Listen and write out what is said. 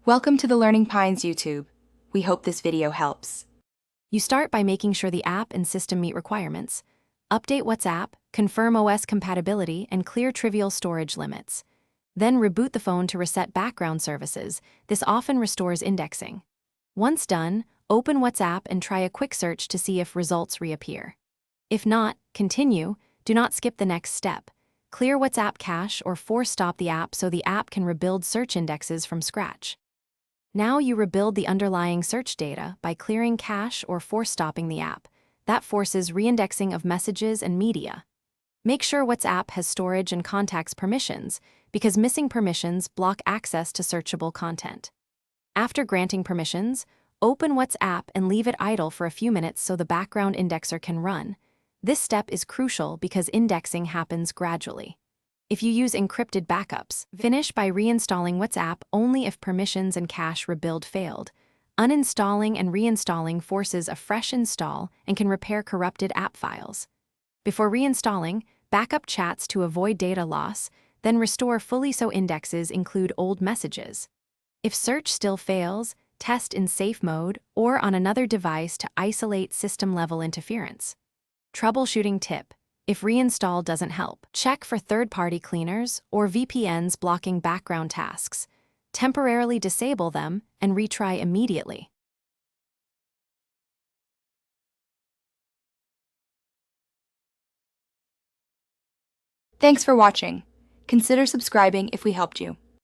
Welcome to the Learning Pines YouTube. We hope this video helps. You start by making sure the app and system meet requirements. Update WhatsApp, confirm OS compatibility, and clear trivial storage limits. Then reboot the phone to reset background services. This often restores indexing. Once done, open WhatsApp and try a quick search to see if results reappear. If not, continue. Do not skip the next step. Clear WhatsApp cache or force stop the app so the app can rebuild search indexes from scratch. Now you rebuild the underlying search data by clearing cache or force stopping the app. That forces reindexing of messages and media. Make sure WhatsApp has storage and contacts permissions, because missing permissions block access to searchable content. After granting permissions, open WhatsApp and leave it idle for a few minutes so the background indexer can run. This step is crucial because indexing happens gradually. If you use encrypted backups, finish by reinstalling WhatsApp only if permissions and cache rebuild failed. Uninstalling and reinstalling forces a fresh install and can repair corrupted app files. Before reinstalling, backup chats to avoid data loss, then restore fully so indexes include old messages. If search still fails, test in safe mode or on another device to isolate system-level interference. Troubleshooting tip. If reinstall doesn't help, check for third-party cleaners or VPNs blocking background tasks. Temporarily disable them and retry immediately. Thanks for watching. Consider subscribing if we helped you.